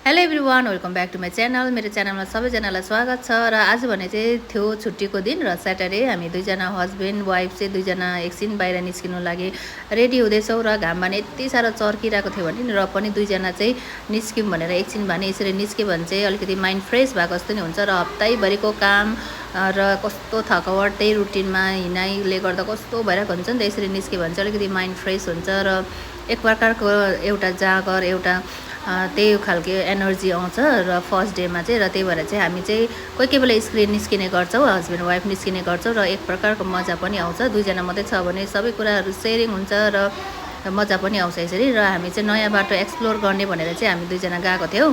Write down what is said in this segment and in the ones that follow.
Hello everyone, welcome back to my channel. मेरो च्यानलमा सबैजनालाई स्वागत छ। र आज भने चाहिँ थियो छुट्टीको दिन र स्याटरडे हामी दुईजना हस्बेन्ड वाइफ चाहिँ दुईजना एकछिन बाहिर निस्किनु लागि रेडी हुँदैछौँ। र घाममा यति साह्रो चर्किरहेको थियो भने र पनि दुईजना चाहिँ निस्क्यौँ भनेर एकछिन भने यसरी निस्क्यो भने चाहिँ अलिकति माइन्ड फ्रेस भएको जस्तो नि हुन्छ। र हप्तैभरिको काम र कस्तो थकावट त्यही रुटिनमा हिँडाइले गर्दा कस्तो भइरहेको हुन्छ नि त। यसरी निस्क्यो भने चाहिँ अलिकति माइन्ड फ्रेस हुन्छ र एक प्रकारको एउटा जागर एउटा त्यही खालको एनर्जी आउँछ र फर्स्ट डेमा चाहिँ। र त्यही भएर चाहिँ हामी चाहिँ कोही कोही बेला स्क्रिन निस्किने गर्छौँ, हस्बेन्ड वाइफ निस्किने गर्छौँ र एक प्रकारको मजा पनि आउँछ। दुईजना मात्रै छ भने सबै कुराहरू सेयरिङ हुन्छ र मजा पनि आउँछ यसरी। र हामी चाहिँ नयाँ बाटो एक्सप्लोर गर्ने भनेर चाहिँ हामी दुईजना गएको थियौँ।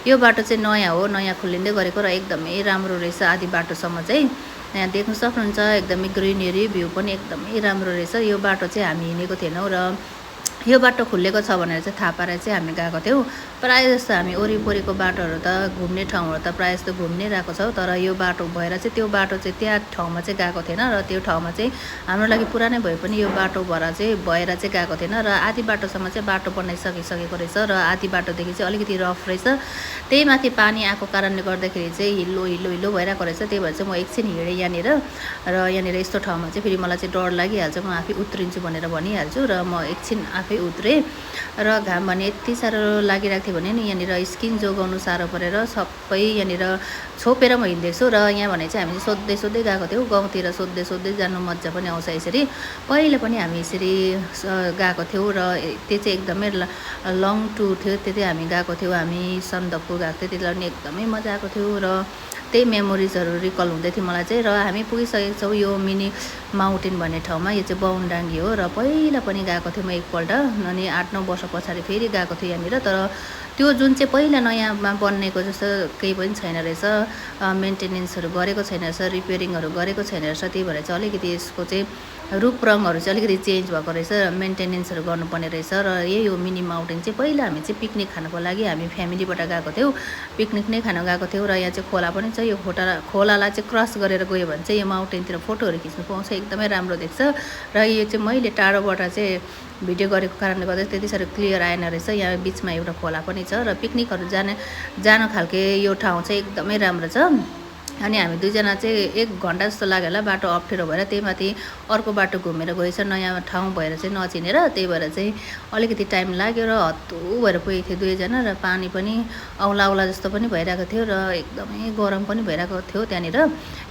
यो बाटो चाहिँ नयाँ हो, नयाँ खुलिँदै गरेको र एकदमै राम्रो रहेछ। आधी बाटोसम्म चाहिँ यहाँ देख्न सक्नुहुन्छ एकदमै ग्रिनरी भ्यू पनि एकदमै राम्रो रहेछ। यो बाटो चाहिँ हामी हिँडेको थिएनौँ र यो बाटो खुलेको छ भनेर चाहिँ थाहा पाएर चाहिँ हामी गएको थियौँ। प्रायः जस्तो हामी वरिपरिको बाटोहरू त घुम्ने ठाउँहरू त प्रायः जस्तो घुम्नै रहेको छौँ, तर यो बाटो भएर चाहिँ त्यो बाटो चाहिँ त्यहाँ ठाउँमा चाहिँ गएको थिएन। र त्यो ठाउँमा चाहिँ हाम्रो लागि पुरानै भए पनि यो बाटो भएर चाहिँ गएको थिएन। र आधी बाटोसम्म चाहिँ बाटो बनाइसकेको रहेछ र आधी बाटोदेखि चाहिँ अलिकति रफ रहेछ। त्यही माथि पानी आएको कारणले गर्दाखेरि चाहिँ हिलो हिलो हिलो भइरहेको रहेछ। त्यही भएर चाहिँ म एकछिन हिँडेँ यहाँनिर। र यहाँनिर यस्तो ठाउँमा चाहिँ फेरि मलाई चाहिँ डर लागिहाल्छ, म आफै उत्रिन्छु भनेर भनिहाल्छु। र म एकछिन आफै उत्रेँ र घाम भने यति साह्रो लागिरहेको थियो भने नि यहाँनिर स्किन जोगाउनु साह्रो परेर सबै यहाँनिर छोपेर म हिँड्दैछु छु। र यहाँ भने चाहिँ हामी सोध्दै गएको थियौँ, गाउँतिर सोध्दै जानु मजा पनि आउँछ यसरी। पहिले पनि हामी यसरी गएको थियौँ र त्यो चाहिँ एकदमै लङ टुर थियो। त्यति हामी गएको थियौँ, हामी सन्दकपू गएको थियो, त्यति बेला पनि एकदमै मजा आएको थियो र त्यही मेमोरिजहरू रिकल हुँदै थियो मलाई चाहिँ। र हामी पुगिसकेको छौँ यो मिनी माउन्टेन भन्ने ठाउँमा। यो चाहिँ बाहुनडाङ्गी हो र पहिला पनि गएको थिएँ म एकपल्ट, अनि 8-9 वर्ष पछाडि फेरि गएको थिएँ यहाँनिर। तर त्यो जुन चाहिँ पहिला नयाँमा बनिएको जस्तो केही पनि छैन रहेछ, मेन्टेनेन्सहरू गरेको छैन रहेछ, रिपेयरिङहरू गरेको छैन रहेछ। त्यही भएर चाहिँ अलिकति यसको चाहिँ रूप रङहरू चाहिँ अलिकति चेन्ज भएको रहेछ, मेन्टेनेन्सहरू गर्नुपर्ने रहेछ। र यही हो मिनी माउन्टेन चाहिँ। पहिला हामी चाहिँ पिकनिक खानको लागि हामी फ्यामिलीबाट गएको थियौँ, पिकनिक नै खान गएको थियौँ। र यहाँ चाहिँ खोला पनि छ। यो खोलालाई चाहिँ क्रस गरेर गयो भने चाहिँ यो माउन्टेनतिर फोटोहरू खिच्नु पाउँछ, एकदमै राम्रो देख्छ। र यो चाहिँ मैले टाढोबाट चाहिँ भिडियो गरेको कारणले गर्दा त्यति साह्रो क्लियर आएन रहेछ। यहाँ बिचमा एउटा खोला पनि छ र पिकनिकहरू जान खालके यो ठाउँ चाहिँ एकदमै राम्रो छ। अनि हामी दुईजना चाहिँ 1 घन्टा जस्तो लाग्यो होला, बाटो अप्ठ्यारो भएर। त्यही माथि अर्को बाटो घुमेर गएछ, नयाँ ठाउँ भएर चाहिँ नचिनेर। त्यही भएर चाहिँ अलिकति टाइम लाग्यो र हत्तु भएर पुगेको थियो दुईजना। र पानी पनि औला जस्तो पनि भइरहेको थियो र एकदमै गरम पनि भइरहेको थियो त्यहाँनिर।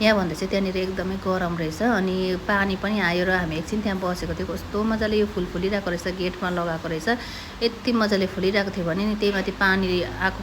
यहाँभन्दा चाहिँ त्यहाँनिर एकदमै गरम रहेछ। अनि पानी पनि आयो र हामी एकछिन त्यहाँ बसेको थियो। कस्तो मजाले यो फुल फुलिरहेको रहेछ, गेटमा लगाएको रहेछ, यति मजाले फुलिरहेको थियो भने नि। त्यही माथि पानी आएको